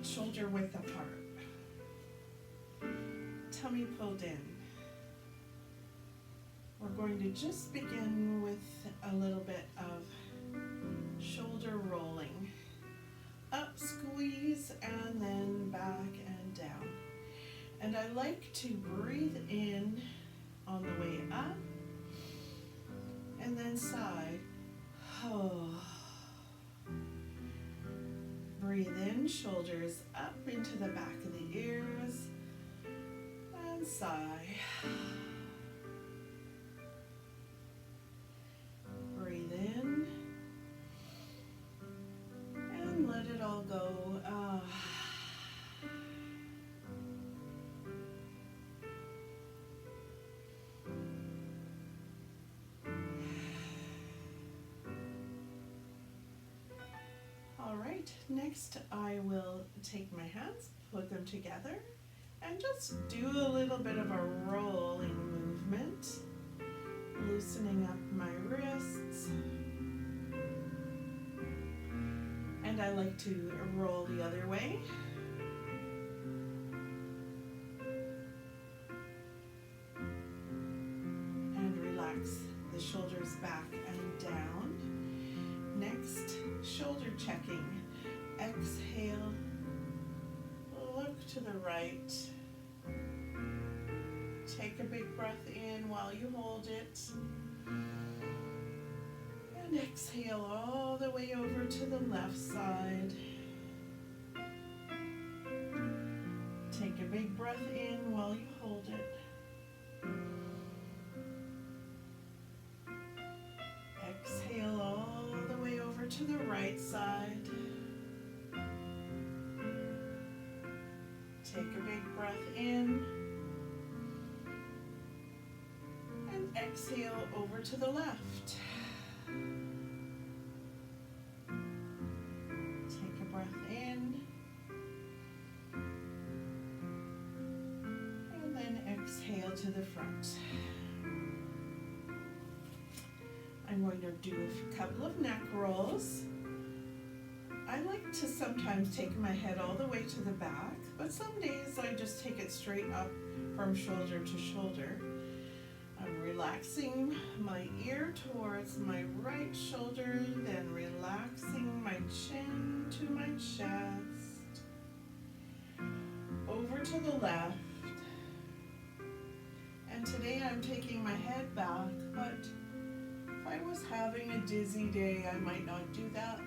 feet shoulder width apart. Tummy pulled in. We're going to just begin with a little bit of shoulder rolling. Up, squeeze, and then back and down. And I like to breathe in on the way up, and then sigh. Oh. Breathe in, shoulders up into the back of the ears, and sigh. Breathe in, and let it all go. All right, next I will take my hands, put them together, and just do a little bit of a rolling movement, loosening up my wrists. And I like to roll the other way. And relax the shoulders back and down. Next, shoulder checking. Exhale, look to the right. Take a big breath in while you hold it. And exhale all the way over to the left side. Take a big breath in while you hold it. Exhale all the way over to the right side. Take a big breath in. And exhale over to the left. Take a breath in. And then exhale to the front. I'm going to do a couple of neck rolls. I like to sometimes take my head all the way to the back, but some days I just take it straight up from shoulder to shoulder. I'm relaxing my ear towards my right shoulder, then relaxing my chin to my chest. Over to the left. And today I'm taking my head back, but if I was having a dizzy day, I might not do that.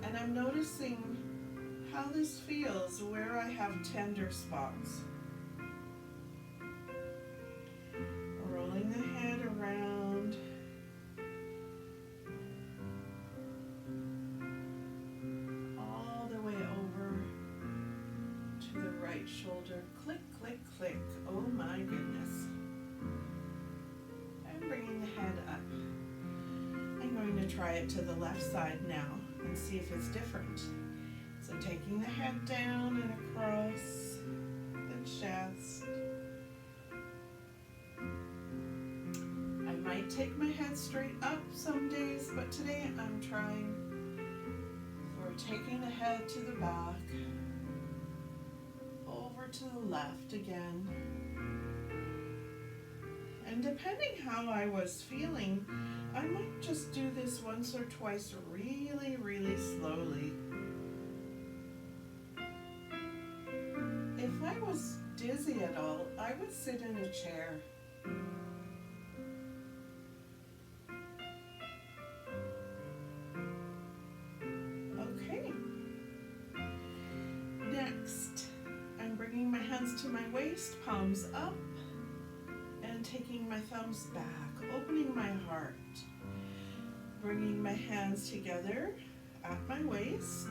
And I'm noticing how this feels, where I have tender spots. Rolling the head around. All the way over to the right shoulder. Click, click, click. Oh my goodness. And bringing the head up. I'm going to try it to the left side now and see if it's different. So taking the head down and across the chest. I might take my head straight up some days, but today I'm trying for taking the head to the back, over to the left again. And depending how I was feeling, I might just do this once or twice really, really slowly. If I was dizzy at all, I would sit in a chair. Okay. Next, I'm bringing my hands to my waist, palms up, and taking my thumbs back, opening my heart. Bringing my hands together at my waist,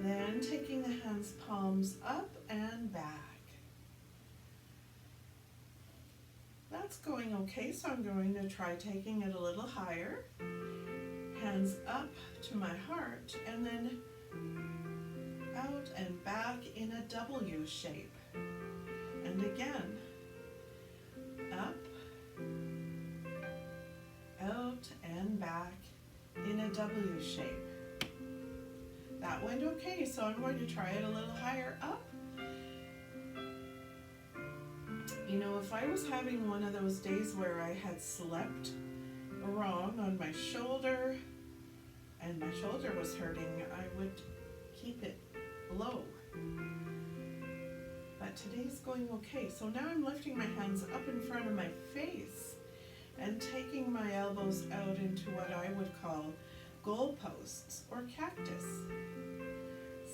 then taking the hands palms up and back. That's going okay, so I'm going to try taking it a little higher. Hands up to my heart, and then out and back in a W shape. And again, up, out and back in a W shape. That went okay, so I'm going to try it a little higher up. You know, if I was having one of those days where I had slept wrong on my shoulder and my shoulder was hurting, I would keep it low. But today's going okay. So now I'm lifting my hands up in front of my face and taking my elbows out into what I would call goalposts or cactus.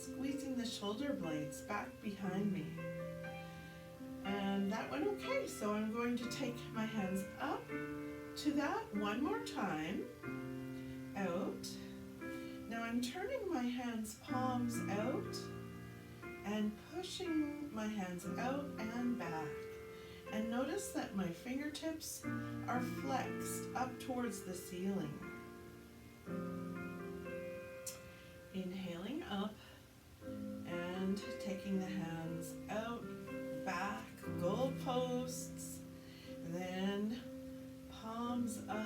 Squeezing the shoulder blades back behind me. And that went okay. So I'm going to take my hands up to that one more time. Out. Now I'm turning my hands palms out and pushing my hands out and back. And notice that my fingertips are flexed up towards the ceiling. Inhaling up and taking the hands out, back, goalposts, then palms up,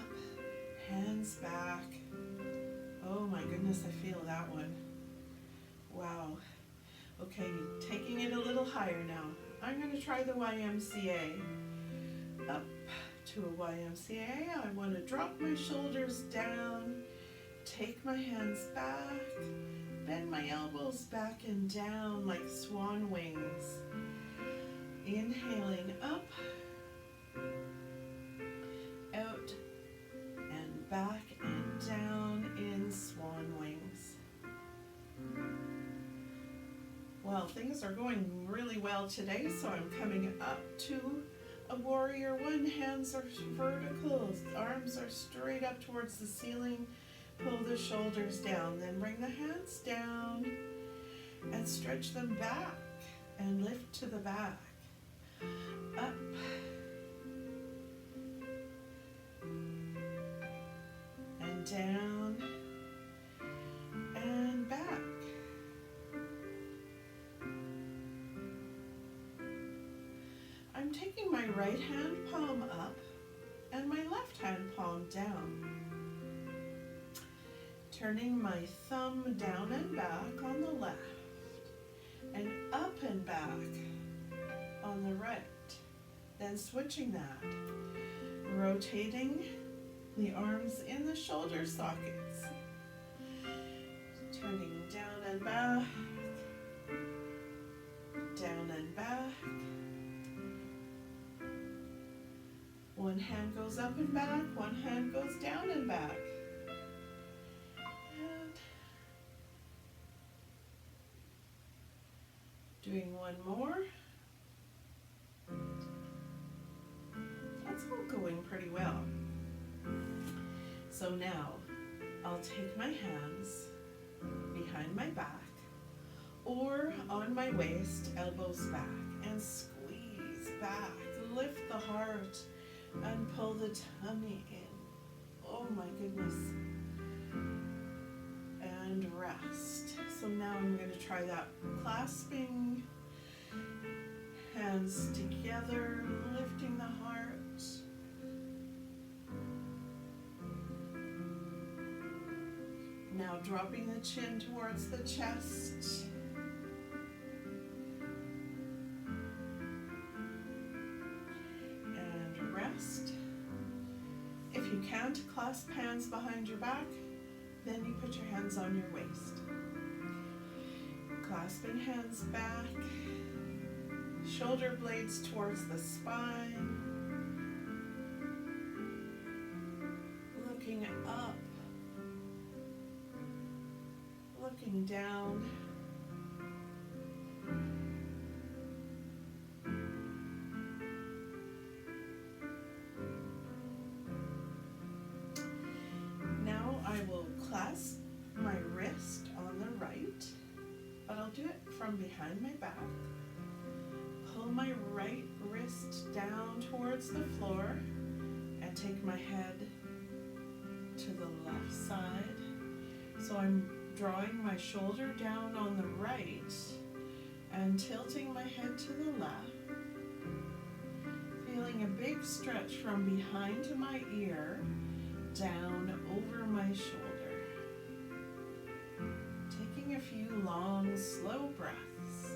hands back. Oh my goodness, I feel that one. Wow. Okay, taking it a little higher now. I'm going to try the YMCA. Up to a YMCA. I want to drop my shoulders down, take my hands back, bend my elbows back and down like swan wings. Inhaling up, out, and back and down in swan wings. Well, things are going really well today, so I'm coming up to a warrior one. Hands are vertical, arms are straight up towards the ceiling. Pull the shoulders down, then bring the hands down and stretch them back and lift to the back. Up. And down and back. I'm taking my right hand palm up and my left hand palm down. Turning my thumb down and back on the left and up and back on the right. Then switching that, rotating the arms in the shoulder sockets. Turning down and back, down and back. One hand goes up and back, one hand goes down and back. And doing one more. That's all going pretty well. So now I'll take my hands behind my back or on my waist, elbows back, and squeeze back. Lift the heart and pull the tummy in. Oh my goodness. And rest. So now I'm going to try that clasping, hands together, lifting the heart. Now dropping the chin towards the chest. And rest. If you can't clasp hands behind your back, then you put your hands on your waist. Clasping hands back, shoulder blades towards the spine. Looking up, looking down. Now I will clasp my wrist on the right, but I'll do it from behind my back. Pull my right wrist down towards the floor and take my head to the left side. So I'm drawing my shoulder down on the right and tilting my head to the left. Feeling a big stretch from behind my ear down over my shoulder. Taking a few breaths.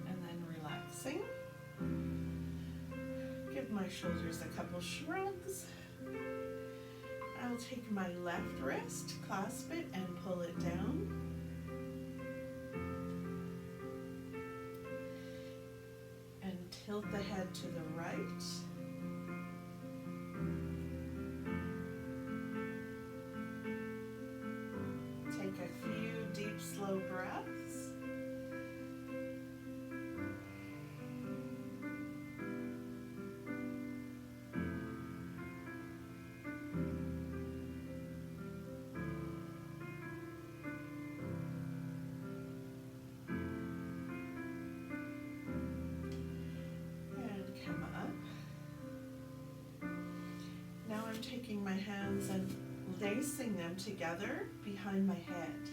And then relaxing. Give my shoulders a couple shrugs. I'll take my left wrist, clasp it, and pull it down. And tilt the head to the right. Take a few deep, slow breaths. Come up. Now I'm taking my hands and lacing them together behind my head,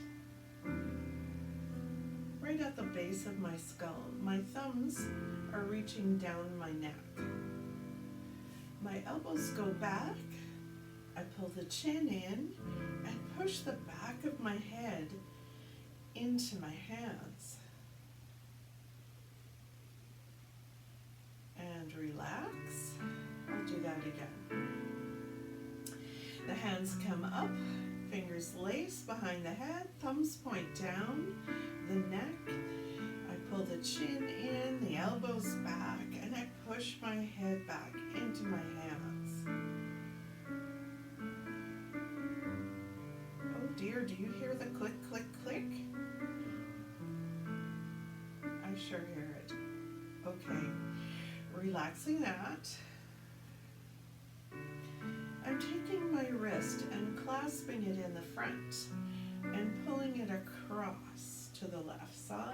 right at the base of my skull. My thumbs are reaching down my neck. My elbows go back. I pull the chin in and push the back of my head into my hands. And relax. I'll do that again. The hands come up, fingers lace behind the head, thumbs point down, the neck. I pull the chin in, the elbows back, and I push my head back into my hands. Oh dear, do you hear the click, click, click? I sure hear it. Okay. Relaxing that. I'm taking my wrist and clasping it in the front and pulling it across to the left side.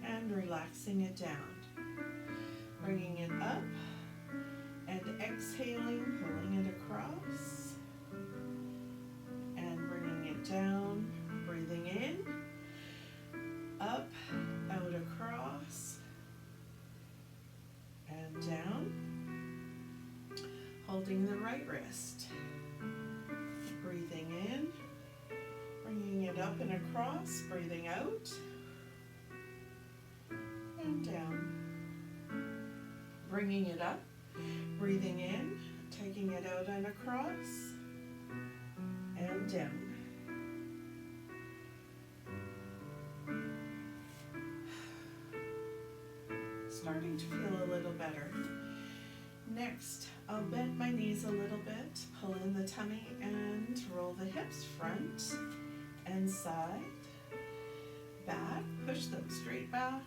And relaxing it down. Bringing it up and exhaling, pulling it across. And bringing it down, breathing in. Up, out, across, and down. Holding the right wrist. Breathing in, bringing it up and across, breathing out, and down. Bringing it up, breathing in, taking it out and across, and down. Starting to feel a little better. Next, I'll bend my knees a little bit, pull in the tummy and roll the hips front and side, back, push them straight back,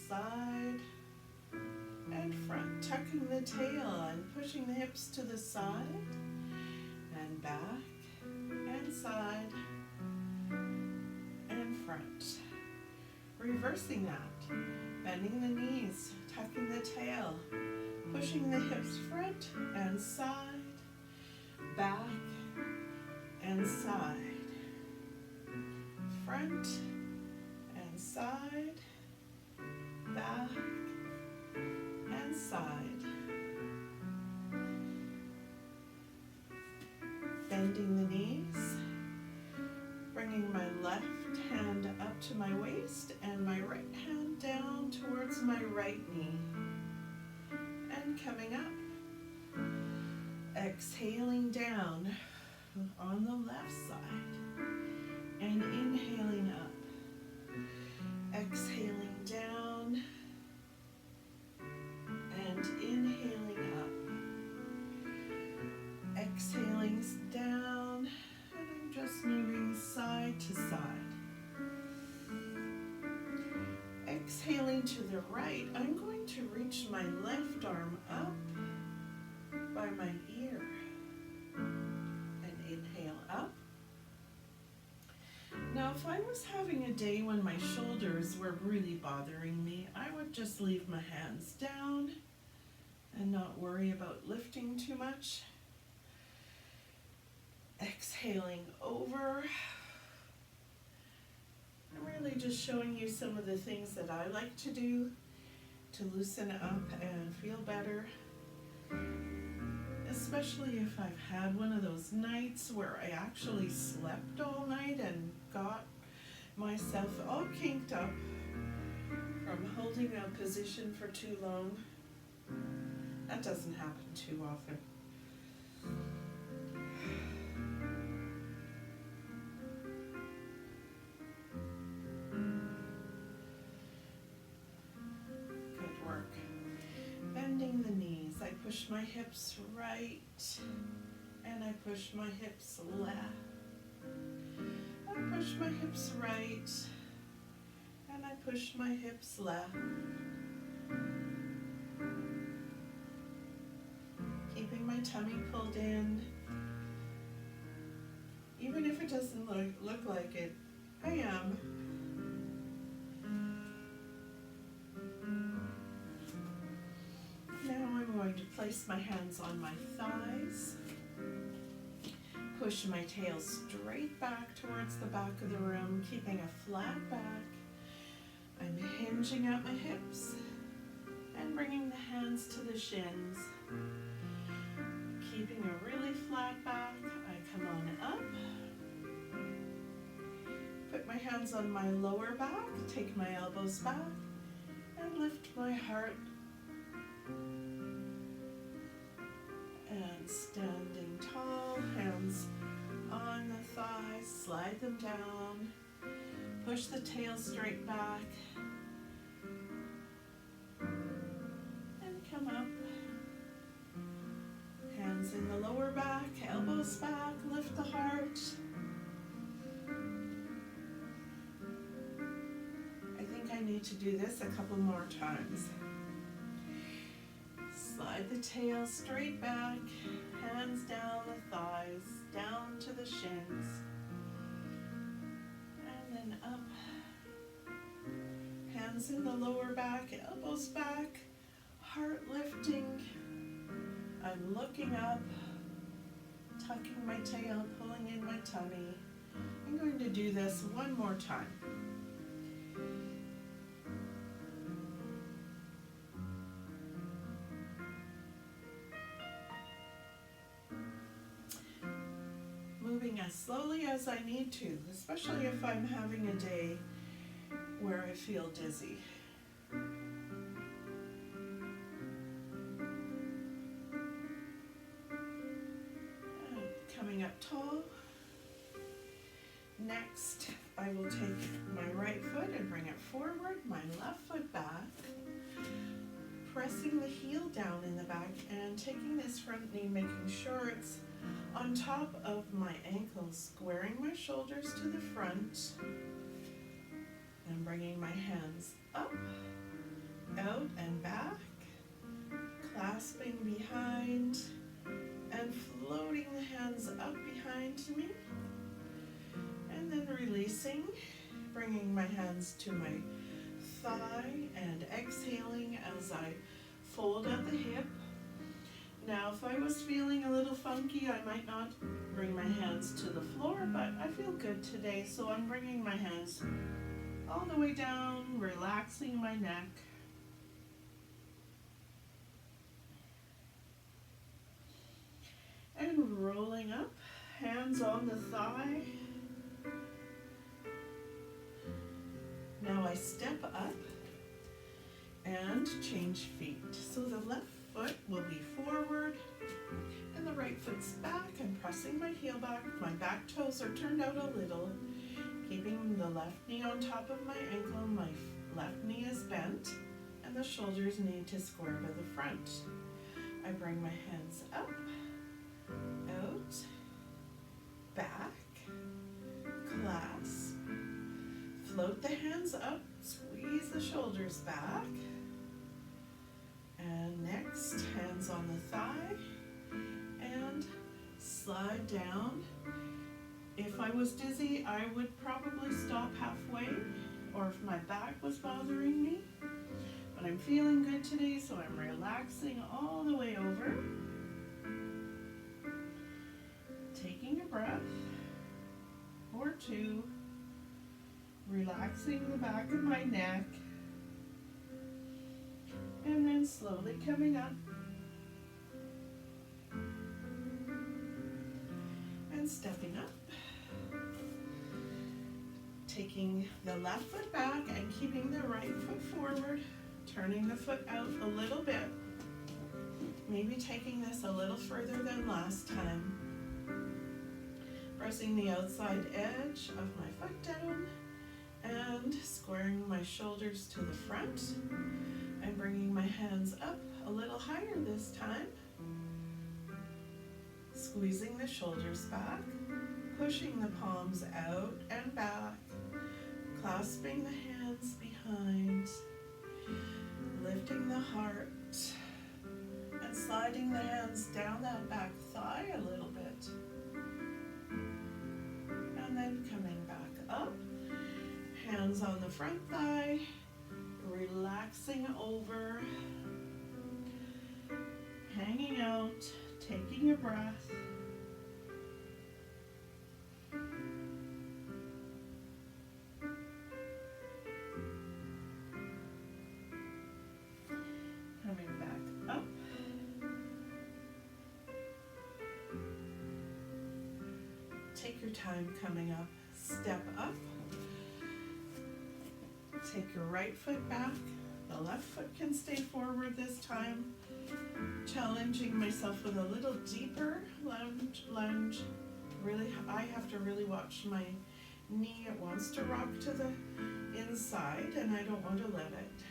side and front, tucking the tail and pushing the hips to the side and back and side and front. Reversing that. Bending the knees, tucking the tail, pushing the hips front and side, back and side, front and side, back and side. Bending the knees, bringing my left hand up to my waist and my right hand down towards my right knee. And coming up. Exhaling down on the left side. And inhaling up. Exhaling down. And inhaling up. Exhaling down. And I'm just moving side to side. Exhaling to the right, I'm going to reach my left arm up by my ear and inhale up. Now, if I was having a day when my shoulders were really bothering me, I would just leave my hands down and not worry about lifting too much. Exhaling over. I'm really just showing you some of the things that I like to do to loosen up and feel better. Especially if I've had one of those nights where I actually slept all night and got myself all kinked up from holding a position for too long. That doesn't happen too often. Good work. Bending the knees. I push my hips right and I push my hips left. I push my hips right and I push my hips left. Keeping my tummy pulled in. Even if it doesn't look like it, I am. Now I'm going to place my hands on my thighs. Push my tail straight back towards the back of the room, keeping a flat back. I'm hinging at my hips and bringing the hands to the shins. Keeping a really flat back, I come on up. Put my hands on my lower back, take my elbows back, and lift my heart. And standing tall, hands on the thighs, slide them down. Push the tail straight back. And come up. Hands in the lower back, elbows back, lift the heart. I think I need to do this a couple more times. Slide the tail straight back, hands down the thighs, down to the shins, and then up. Hands in the lower back, elbows back, heart lifting. I'm looking up, tucking my tail, pulling in my tummy. I'm going to do this one more time. Moving as slowly as I need to, especially if I'm having a day where I feel dizzy. Coming up tall. Next, I will take my right foot and bring it forward, my left foot back, pressing the heel down in the back and taking this front knee, making sure it's on top of my ankles, squaring my shoulders to the front and bringing my hands up, out and back, clasping behind and floating the hands up behind me, and then releasing, bringing my hands to my thigh and exhaling as I fold at the hip. Now, if I was feeling a little funky, I might not bring my hands to the floor, but I feel good today, so I'm bringing my hands all the way down, relaxing my neck. And rolling up, hands on the thigh. Now I step up and change feet. So the left foot will be forward and the right foot's back. I'm pressing my heel back. My back toes are turned out a little, keeping the left knee on top of my ankle. My left knee is bent and the shoulders need to square to the front. I bring my hands up, out, back, clasp, float the hands up, squeeze the shoulders back, and next, hands on the thigh, and slide down. If I was dizzy, I would probably stop halfway, or if my back was bothering me, but I'm feeling good today, so I'm relaxing all the way over. Taking a breath or two, relaxing the back of my neck, and then slowly coming up stepping up. Taking the left foot back and keeping the right foot forward. Turning the foot out a little bit. Maybe taking this a little further than last time. Pressing the outside edge of my foot down and squaring my shoulders to the front. I'm bringing my hands up a little higher this time. Squeezing the shoulders back, pushing the palms out and back, clasping the hands behind, lifting the heart, and sliding the hands down that back thigh a little bit. And then coming back up, hands on the front thigh, relaxing over, hanging out, taking a breath. Coming back up. Take your time coming up. Step up. Take your right foot back. The left foot can stay forward this time. Challenging myself with a little deeper lunge. Really, I have to really watch my knee. It wants to rock to the inside and I don't want to let it.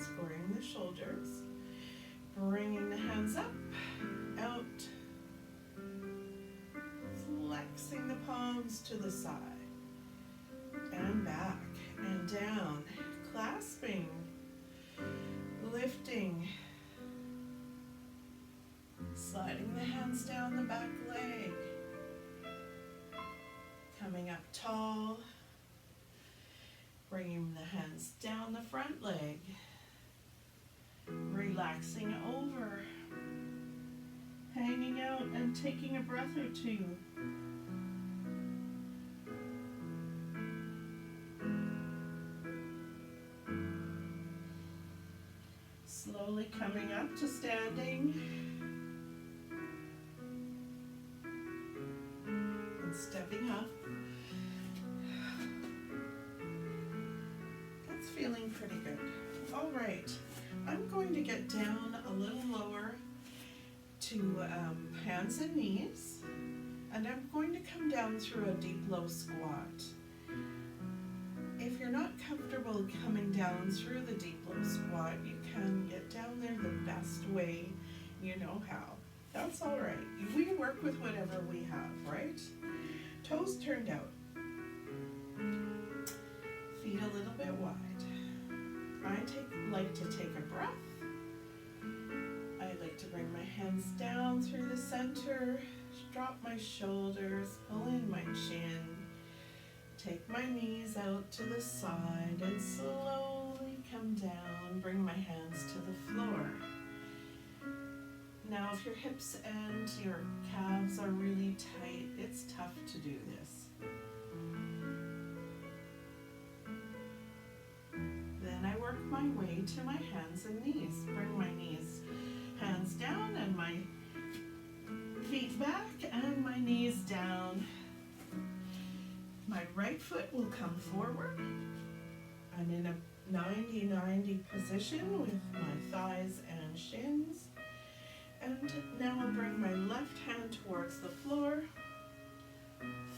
Squaring the shoulders. Bringing the hands up, out. Flexing the palms to the side. And back and down. Clasping. Lifting. Sliding the hands down the back leg. Coming up tall. Bringing the hands down the front leg. Relaxing over. Hanging out and taking a breath or two. Slowly coming up to standing. And stepping up. That's feeling pretty good. All right, I'm going to get down a little lower to hands and knees. And I'm going to come down through a deep low squat. If you're not comfortable coming down through the deep low squat, you can get down there the best way you know how. That's all right. We work with whatever we have, right? Toes turned out. Feet a little bit wide. I like to take a breath. I like to bring my hands down through the center, drop my shoulders, pull in my chin. Take my knees out to the side and slowly come down. Bring my hands to the floor. Now if your hips and your calves are really tight, it's tough to do this. Then I work my way to my hands and knees. Bring my knees, hands down and my feet back and my knees down. My right foot will come forward. I'm in a 90-90 position with my thighs and shins. And now I'll bring my left hand towards the floor.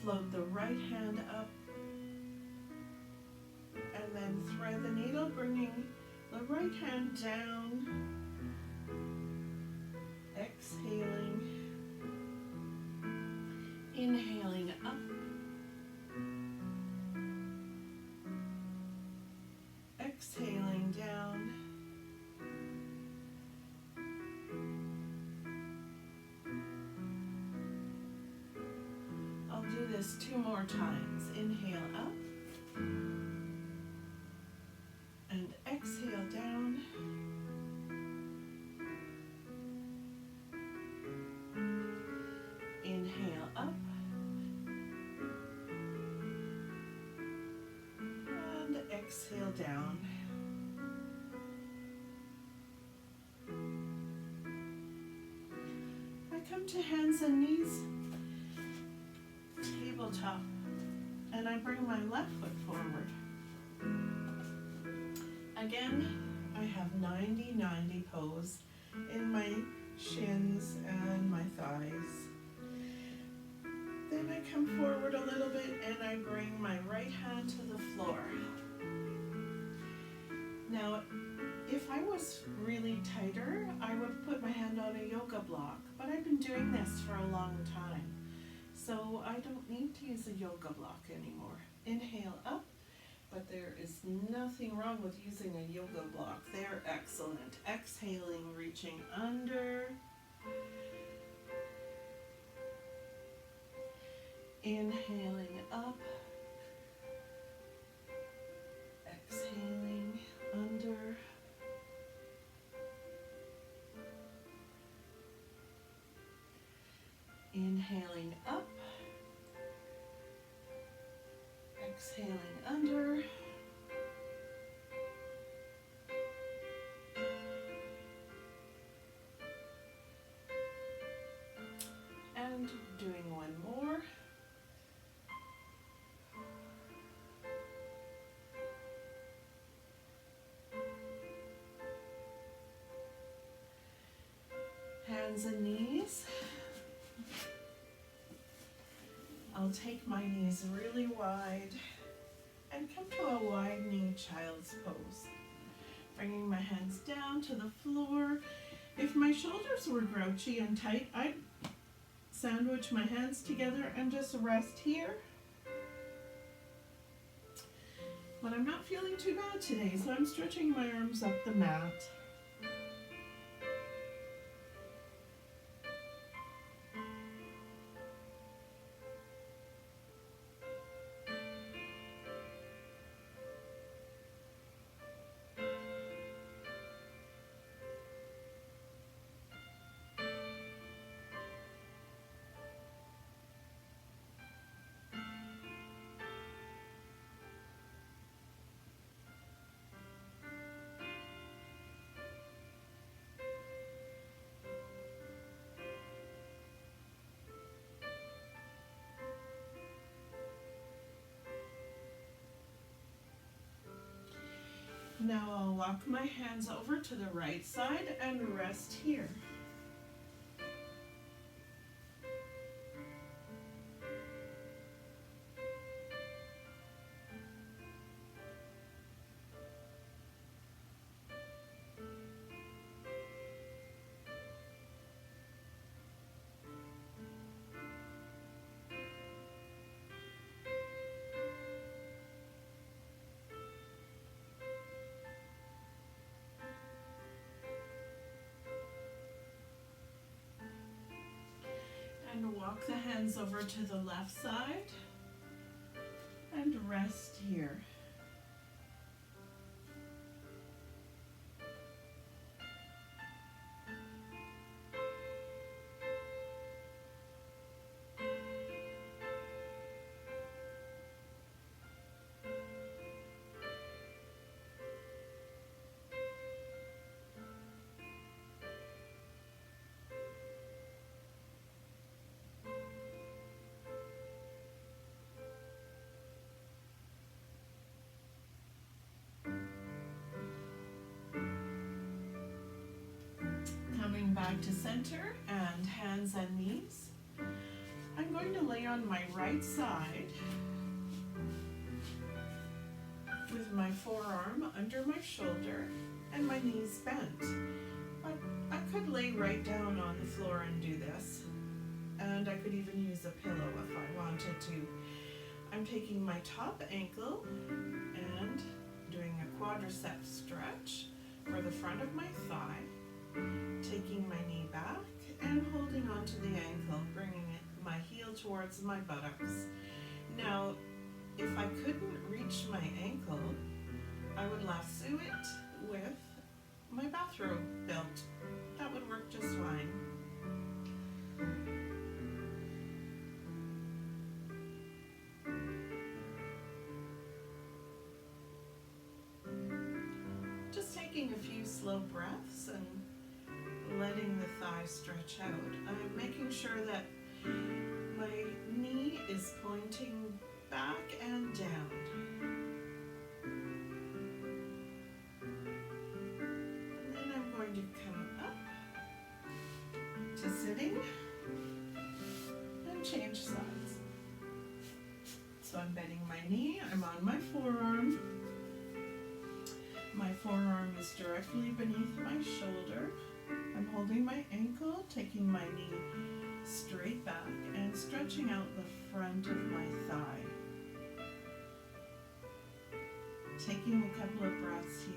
Float the right hand up. And then thread the needle, bringing the right hand down. Exhaling. Inhaling up. Exhaling down. I'll do this 2 more times. Inhale up and exhale down. Inhale up and exhale down. I come to hands and knees. tabletop and I bring my left foot forward. Again, I have 90-90 pose in my shins and my thighs. Then I come forward a little bit and I bring my right hand to the floor. Now, if I was really tighter, I would put my hand on a yoga block, but I've been doing this for a long time, so I don't need to use a yoga block anymore. Inhale up, but there is nothing wrong with using a yoga block. They're excellent. Exhaling, reaching under. Inhaling up. Exhaling under. Inhaling up. Exhaling under. And doing one more. Hands and knees. I'll take my knees really wide and come to a wide knee child's pose. Bringing my hands down to the floor. If my shoulders were grouchy and tight, I'd sandwich my hands together and just rest here. But I'm not feeling too bad today, so I'm stretching my arms up the mat. Now I'll walk my hands over to the right side and rest here. And walk the hands over to the left side and rest here. Coming back to center and hands and knees. I'm going to lay on my right side with my forearm under my shoulder and my knees bent. But I could lay right down on the floor and do this. And I could even use a pillow if I wanted to. I'm taking my top ankle and doing a quadricep stretch for the front of my thigh. Taking my knee back and holding onto the ankle, bringing my heel towards my buttocks. Now, if I couldn't reach my ankle, I would lasso it with my bathrobe belt. That would work just fine. Just taking a few slow breaths and letting the thighs stretch out. I'm making sure that my knee is pointing back and down. And then I'm going to come up to sitting and change sides. So I'm bending my knee, I'm on my forearm. My forearm is directly beneath my shoulder. I'm holding my ankle, taking my knee straight back and stretching out the front of my thigh. Taking a couple of breaths here.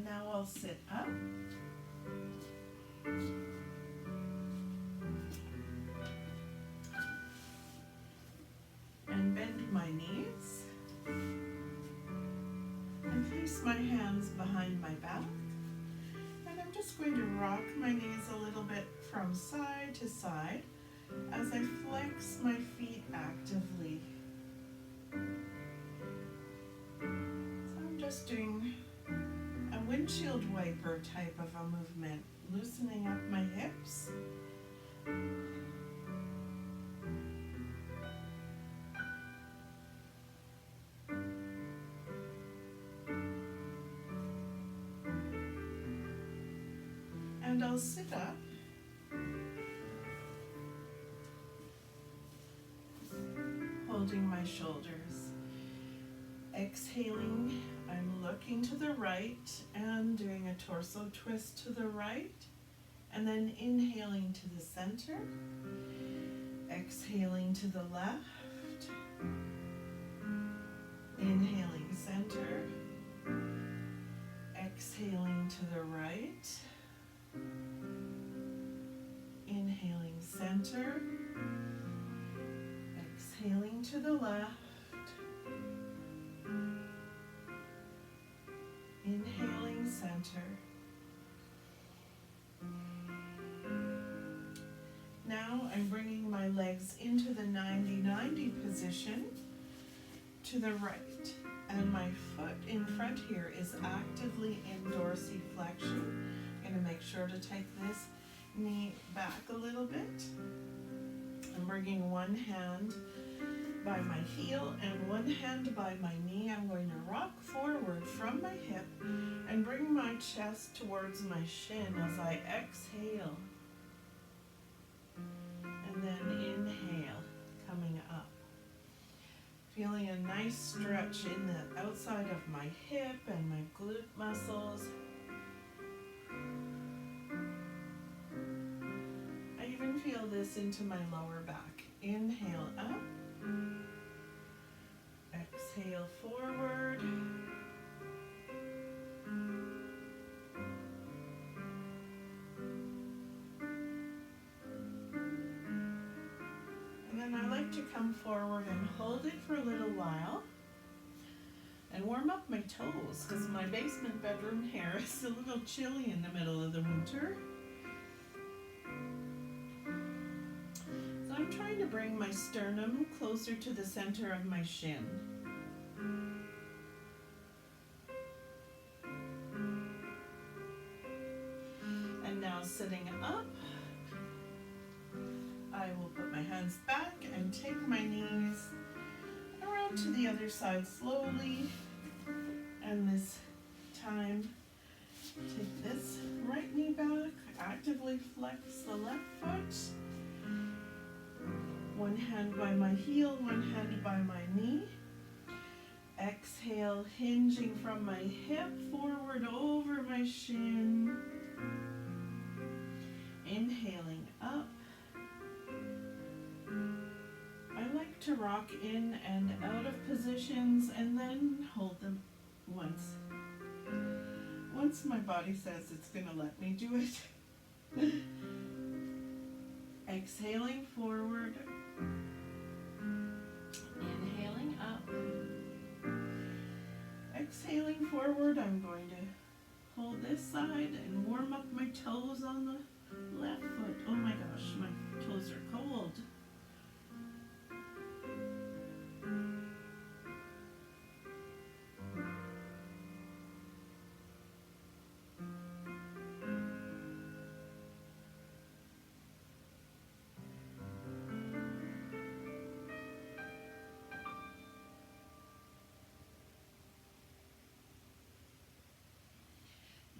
Now I'll sit up and bend my knees and place my hands behind my back, and I'm just going to rock my knees a little bit from side to side as I flex my feet actively. So I'm just doing windshield wiper type of a movement, loosening up my hips. And I'll sit up. Holding my shoulders. Exhaling, I'm looking to the right and doing a torso twist to the right, and then inhaling to the center, exhaling to the left, inhaling center, exhaling to the right, inhaling center, exhaling to the left, inhaling center. Now I'm bringing my legs into the 90-90 position to the right, and my foot in front here is actively in dorsiflexion. I'm going to make sure to take this knee back a little bit. I'm bringing one hand by my heel and one hand by my knee. I'm going to rock forward from my hip and bring my chest towards my shin as I exhale. And then inhale, coming up. Feeling a nice stretch in the outside of my hip and my glute muscles. I even feel this into my lower back. Inhale up. Exhale forward. And then I like to come forward and hold it for a little while and warm up my toes, because my basement bedroom here is a little chilly in the middle of the winter. So I'm trying to bring my sternum closer to the center of my shin. And now sitting up, I will put my hands back and take my knees around to the other side slowly. And this time, take this right knee back, actively flex the left foot. One hand by my heel, one hand by my knee. Exhale, hinging from my hip forward over my shin. Inhaling up. I like to rock in and out of positions and then hold them once. Once my body says it's going to let me do it. Exhaling forward. Inhaling up. Exhaling forward, I'm going to hold this side and warm up my toes on the left foot. Oh my gosh, my toes are cold.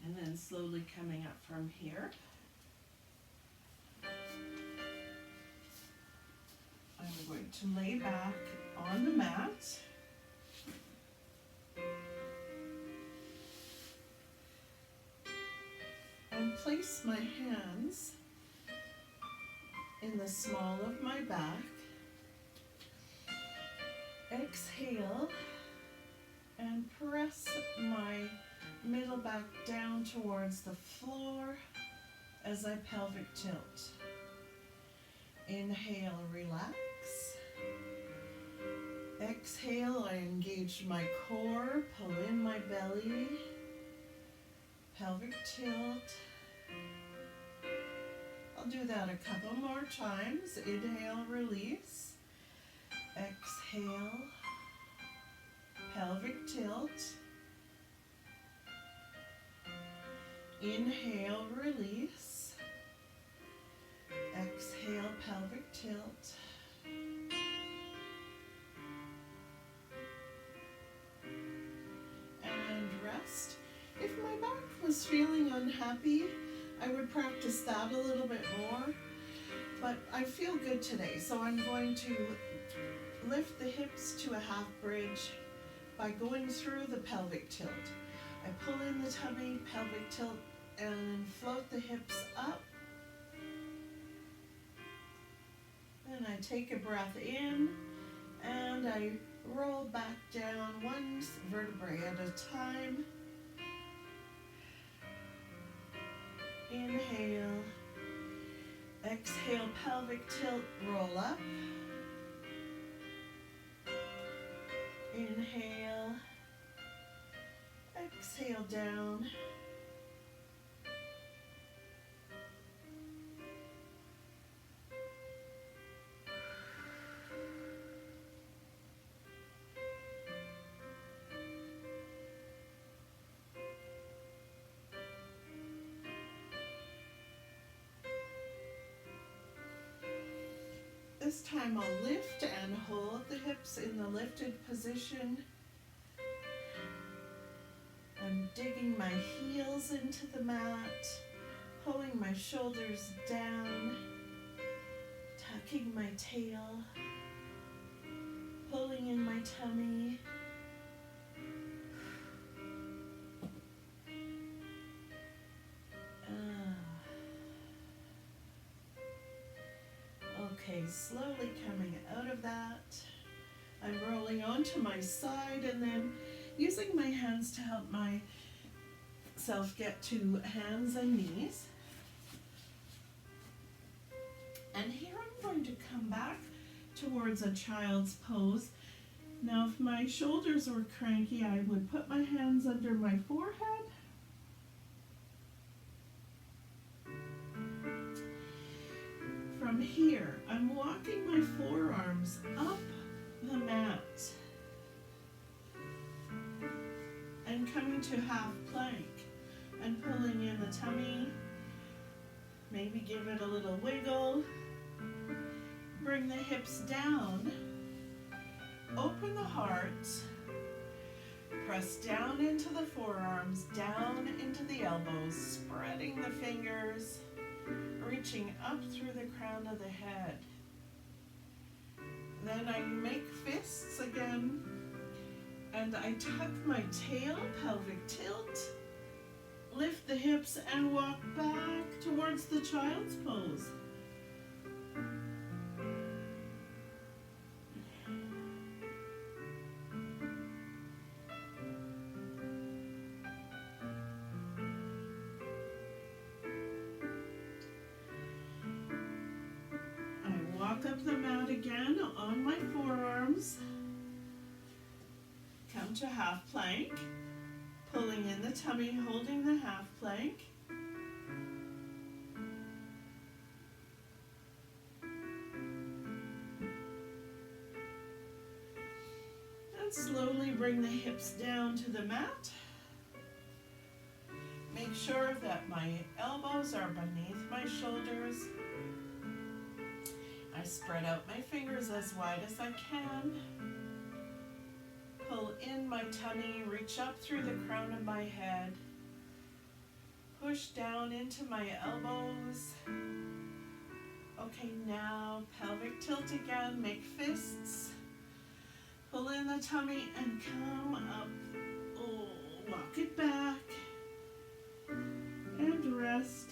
And then slowly coming up from here. I'm going to lay back on the mat. And place my hands in the small of my back. Exhale and press my middle back down towards the floor as I pelvic tilt. Inhale, relax. Exhale, I engage my core, pull in my belly, pelvic tilt. I'll do that a couple more times. Inhale, release. Exhale, pelvic tilt. Inhale, release. Exhale, pelvic tilt. And rest. If my back was feeling unhappy, I would practice that a little bit more, but I feel good today, so I'm going to lift the hips to a half bridge by going through the pelvic tilt. I pull in the tummy, pelvic tilt, and float the hips up. Then I take a breath in, and I roll back down one vertebrae at a time. Inhale, exhale, pelvic tilt, roll up. Inhale, exhale down. This time I'll lift and hold the hips in the lifted position. I'm digging my heels into the mat, pulling my shoulders down, tucking my tail, pulling in my tummy. Okay, slowly coming out of that. I'm rolling onto my side and then using my hands to help myself get to hands and knees. And here I'm going to come back towards a child's pose. Now if my shoulders were cranky, I would put my hands under my forehead. From here, I'm walking my forearms up the mat and coming to half plank and pulling in the tummy. Maybe give it a little wiggle. Bring the hips down. Open the heart. Press down into the forearms, down into the elbows, spreading the fingers, reaching up through the crown of the head. Then I make fists again, and I tuck my tail, pelvic tilt, lift the hips, and walk back towards the child's pose. Walk up the mat again on my forearms. Come to half plank, pulling in the tummy, holding the half plank. And slowly bring the hips down to the mat. Make sure that my elbows are beneath my shoulders. I spread out my fingers as wide as I can. Pull in my tummy, reach up through the crown of my head. Push down into my elbows. Okay, now pelvic tilt again, make fists. Pull in the tummy and come up. Oh, walk it back. And rest.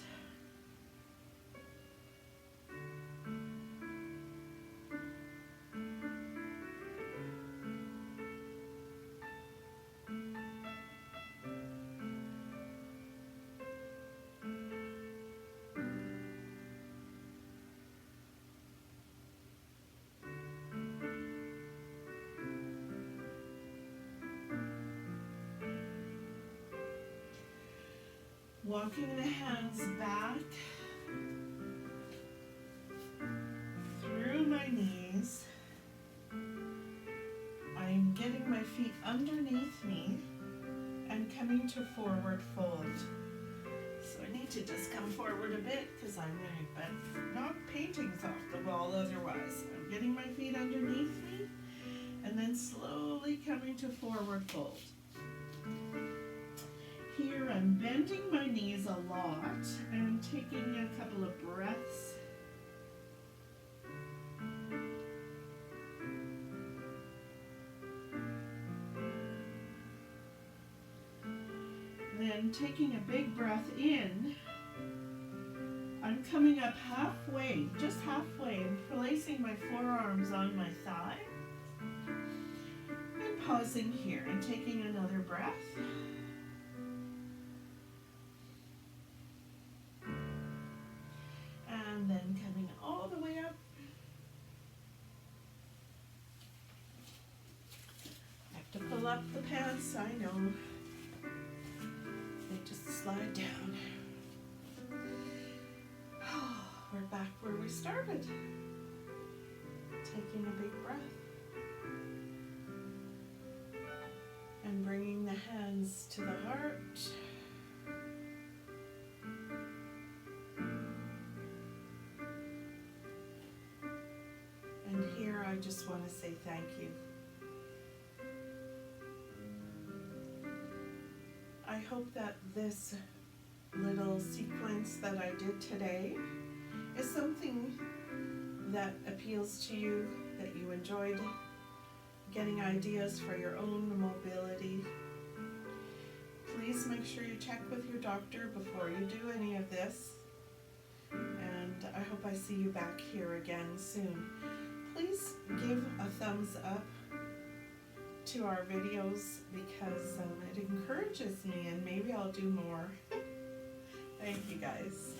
Walking the hands back through my knees. I'm getting my feet underneath me and coming to forward fold. So I need to just come forward a bit because I'm going to knock paintings off the wall otherwise. I'm getting my feet underneath me and then slowly coming to forward fold. Here I'm bending my knees a lot and taking a couple of breaths. Then taking a big breath in, I'm coming up halfway, just halfway, and placing my forearms on my thigh. And pausing here and taking another breath. And then coming all the way up. I have to pull up the pants, I know. They just slide down. We're back where we started. Taking a big breath. And bringing the hands to the heart. And here I just want to say thank you. I hope that this little sequence that I did today is something that appeals to you, that you enjoyed getting ideas for your own mobility. Please make sure you check with your doctor before you do any of this. And I hope I see you back here again soon. Please give a thumbs up to our videos because it encourages me and maybe I'll do more. Thank you guys.